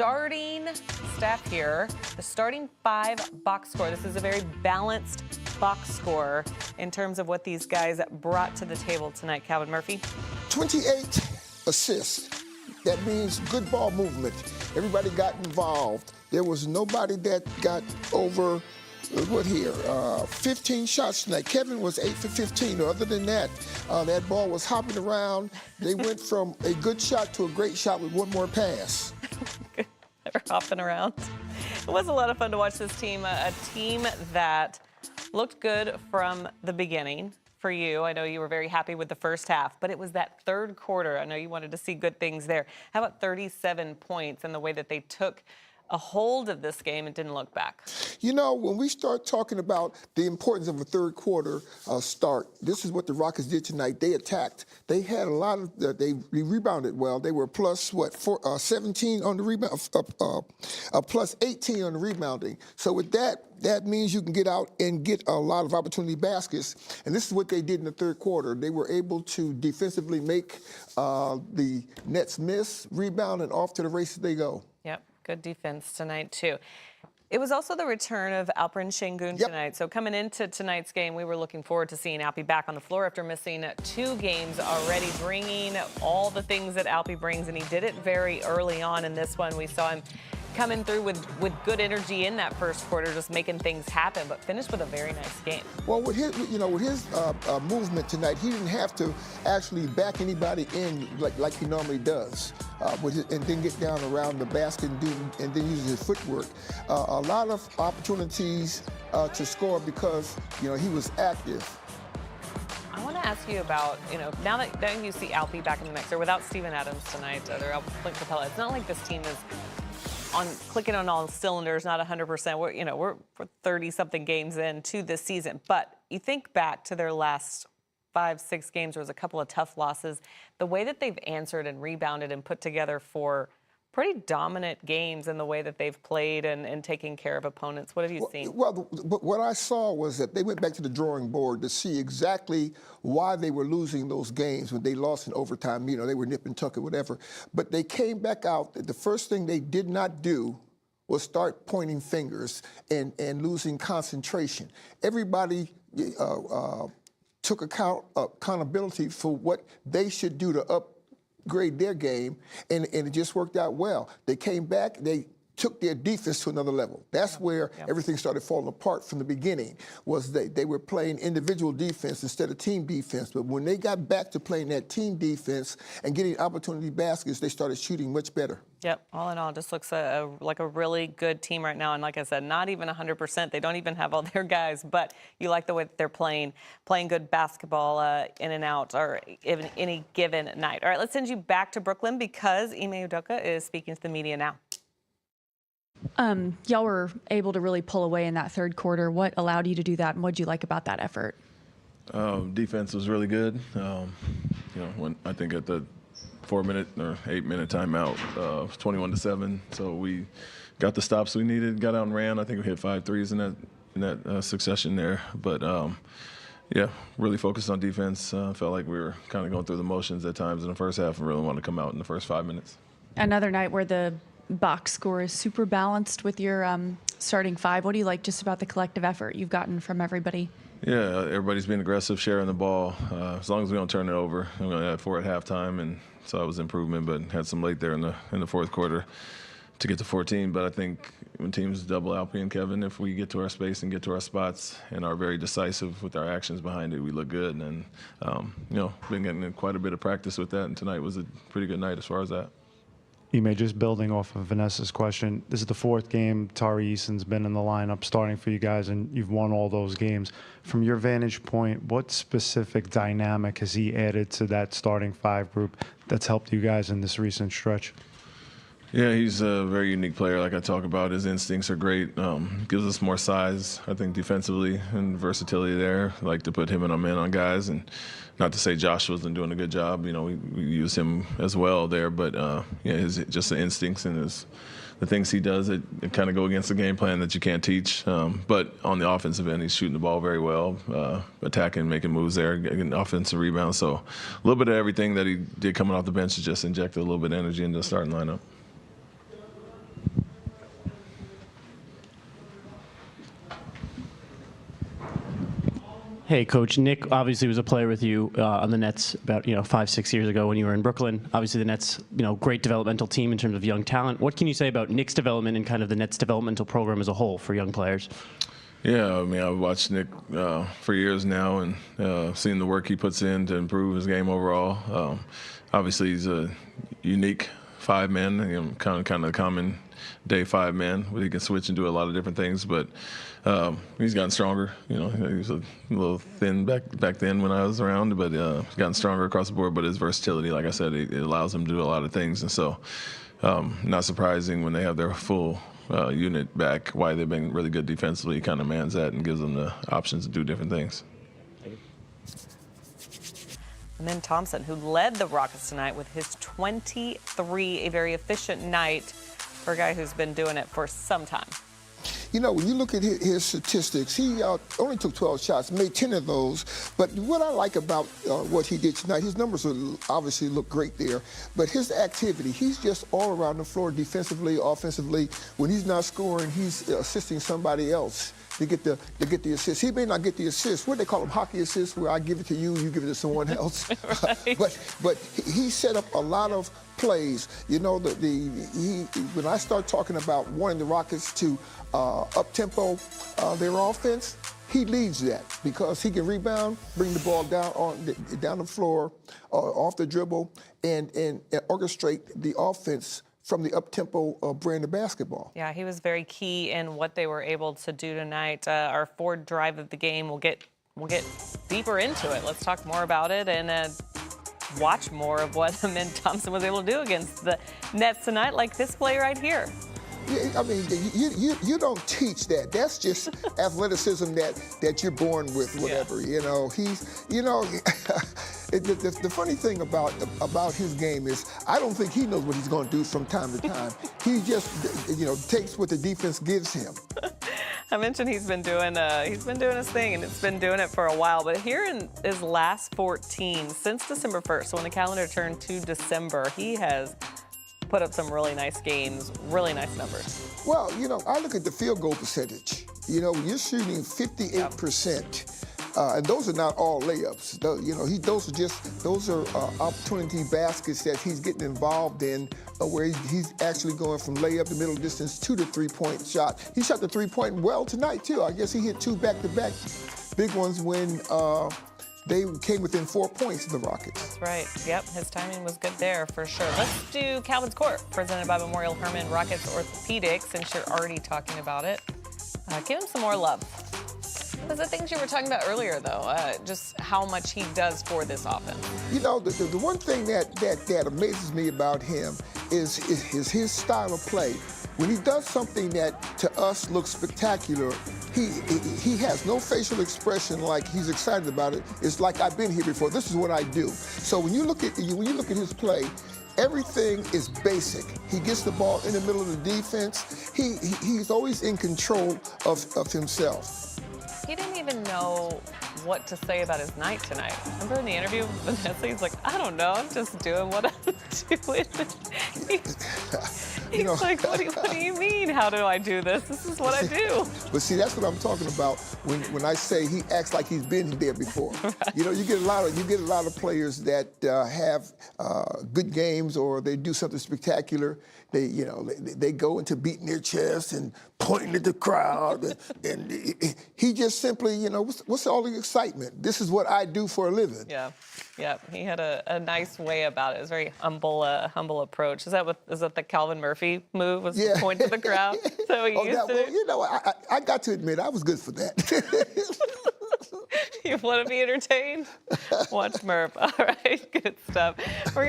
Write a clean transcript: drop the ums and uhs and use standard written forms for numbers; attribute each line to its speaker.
Speaker 1: starting staff here, the starting 5 box score. This is a very balanced box score in terms of what these guys brought to the table tonight. Calvin Murphy.
Speaker 2: 28 assists. That means good ball movement. Everybody got involved. There was nobody that got over, 15 shots tonight. Kevin was 8 for 15. Other than that, that ball was hopping around. They went from a good shot to a great shot with one more pass.
Speaker 1: They're hopping around. It was a lot of fun to watch this team, a team that looked good from the beginning. For you, I know you were very happy with the first half, but it was that third quarter. I know you wanted to see good things there. How about 37 points and the way that they took a hold of this game and didn't look back?
Speaker 2: You know, when we start talking about the importance of a third quarter start, this is what the Rockets did tonight. They attacked. They had a lot of, they rebounded well. They were plus, 17 on the rebound, plus 18 on the rebounding. So with that, that means you can get out and get a lot of opportunity baskets. And this is what they did in the third quarter. They were able to defensively make the Nets miss, rebound, and off to the races they go.
Speaker 1: Yep, good defense tonight, too. It was also the return of Alperen Şengün tonight. So coming into tonight's game, we were looking forward to seeing Alpy back on the floor after missing 2 games already, bringing all the things that Alpy brings, and he did it very early on in this one. We saw him coming through with good energy in that first quarter, just making things happen, but finished with a very nice game.
Speaker 2: Well, with his, movement tonight, he didn't have to actually back anybody in like he normally does, and then get down around the basket and then use his footwork. A lot of opportunities to score because he was active.
Speaker 1: I want to ask you about, now that you see Alpy back in the mix, or without Steven Adams tonight, or Clint Capella, it's not like this team is clicking on all cylinders, not 100%. We're 30-something games into this season. But you think back to their last 5-6 games, there was a couple of tough losses. The way that they've answered and rebounded and put together for pretty dominant games in the way that they've played and taking care of opponents. What have you seen?
Speaker 2: Well, what I saw was that they went back to the drawing board to see exactly why they were losing those games when they lost in overtime. They were nip and tuck or whatever. But they came back out. The first thing they did not do was start pointing fingers and losing concentration. Everybody took accountability for what they should do to upgrade their game, and it just worked out well. They came back, they took their defense to another level. That's where everything started falling apart from the beginning, was they were playing individual defense instead of team defense. But when they got back to playing that team defense and getting opportunity baskets, they started shooting much better.
Speaker 1: Yep, all in all, just looks like a really good team right now. And like I said, not even 100%. They don't even have all their guys, but you like the way that they're playing good basketball in and out, or even any given night. All right, let's send you back to Brooklyn because Ime Udoka is speaking to the media now.
Speaker 3: Y'all were able to really pull away in that third quarter. What allowed you to do that, and what did you like about that effort?
Speaker 4: Defense was really good. When I think at the 4-minute or 8-minute timeout, 21-7. So we got the stops we needed, got out and ran. I think we hit 5 threes in that succession there. But really focused on defense. Felt like we were kind of going through the motions at times in the first half and really wanted to come out in the first 5 minutes.
Speaker 3: Another night where the box score is super balanced with your starting 5. What do you like just about the collective effort you've gotten from everybody?
Speaker 4: Yeah, everybody's been aggressive, sharing the ball. As long as we don't turn it over. We only had 4 at halftime, and so that was improvement, but had some late there in the fourth quarter to get to 14. But I think when teams double Alpy and Kevin, if we get to our space and get to our spots and are very decisive with our actions behind it, we look good. And, been getting quite a bit of practice with that, and tonight was a pretty good night as far as that.
Speaker 5: Ime, just building off of Vanessa's question, this is the 4th game Tari Eason's been in the lineup starting for you guys, and you've won all those games. From your vantage point, what specific dynamic has he added to that starting 5 group that's helped you guys in this recent stretch?
Speaker 4: Yeah, he's a very unique player. Like I talk about, his instincts are great. Gives us more size, I think, defensively, and versatility there. Like to put him and a man on guys, and not to say Josh wasn't doing a good job. We use him as well there, but just the instincts and the things he does that kind of go against the game plan that you can't teach. But on the offensive end, he's shooting the ball very well, attacking, making moves there, getting offensive rebounds. So a little bit of everything that he did coming off the bench to just inject a little bit of energy into the starting lineup.
Speaker 6: Hey, Coach. Nick obviously was a player with you on the Nets about 5-6 years ago when you were in Brooklyn. Obviously, the Nets, great develomental team in terms of young talent. What can you say about Nick's development and kind of the Nets developmental program as a whole for young players?
Speaker 4: Yeah, I mean, I've watched Nick for years now and seen the work he puts in to improve his game overall. Obviously, he's a unique five-man, kind of the common day five-man, where he can switch and do a lot of different things. But he's gotten stronger. He was a little thin back then when I was around, but he's gotten stronger across the board. But his versatility, like I said, it allows him to do a lot of things. And so, not surprising when they have their full unit back, why they've been really good defensively. He kind of mans that and gives them the options to do different things.
Speaker 1: Amen Thompson, who led the Rockets tonight with his 23, a very efficient night for a guy who's been doing it for some time.
Speaker 2: When you look at his statistics, he only took 12 shots, made 10 of those. But what I like about what he did tonight, his numbers obviously look great there. But his activity, he's just all around the floor defensively, offensively. When he's not scoring, he's assisting somebody else to get the assist. He may not get the assist. What they call them, hockey assists, where I give it to you, you give it to someone else.
Speaker 1: Right.
Speaker 2: But he set up a lot of plays. When I start talking about wanting the Rockets to up-tempo their offense, he leads that because he can rebound, bring the ball down the floor, off the dribble, and orchestrate the offense from the up-tempo brand of basketball.
Speaker 1: Yeah, he was very key in what they were able to do tonight. Our fourth drive of the game, we'll get deeper into it. Let's talk more about it and watch more of what Amen Thompson was able to do against the Nets tonight, like this play right here.
Speaker 2: Yeah, I mean, you don't teach that. That's just athleticism that you're born with, whatever.
Speaker 1: Yeah.
Speaker 2: The funny thing about his game is I don't think he knows what he's going to do from time to time. He just, takes what the defense gives him.
Speaker 1: I mentioned he's been doing his thing, and it's been doing it for a while. But here in his last 14, since December 1st, so when the calendar turned to December, he has put up some really nice games, really nice numbers.
Speaker 2: Well, I look at the field goal percentage. You're shooting 58%. And those are not all layups. Those are opportunity baskets that he's getting involved in, where he's actually going from layup to middle distance to the three-point shot. He shot the three-point well tonight too. I guess he hit two back-to-back big ones when they came within 4 points of the Rockets.
Speaker 1: That's right. Yep, his timing was good there for sure. Let's do Calvin's Court, presented by Memorial Hermann Rockets Orthopedics, since you're already talking about it. Give him some more love. Because the things you were talking about earlier, though, just how much he does for this offense.
Speaker 2: The one thing that amazes me about him is his style of play. When he does something that to us looks spectacular, he has no facial expression like he's excited about it. It's like, I've been here before. This is what I do. So when you look at his play, everything is basic. He gets the ball in the middle of the defense. He's always in control of himself.
Speaker 1: He didn't even know what to say about his night tonight. Remember in the interview with Vanessa, he's like, I don't know, I'm just doing what I'm doing. He's like, what do you mean, how do I do this? This is what I do.
Speaker 2: But see, that's what I'm talking about when I say he acts like he's been there before.
Speaker 1: Right.
Speaker 2: You get a lot of players that have good games, or they do something spectacular. They go into beating their chest and pointing at the crowd, and he just simply, what's all the excitement? This is what I do for a living.
Speaker 1: Yeah. He had a nice way about it. It was a very humble approach. Is that the Calvin Murphy move? Was to point to the crowd? So he used to do?
Speaker 2: I got to admit, I was good for that.
Speaker 1: You want to be entertained? Watch Murph. All right, good stuff. We're gonna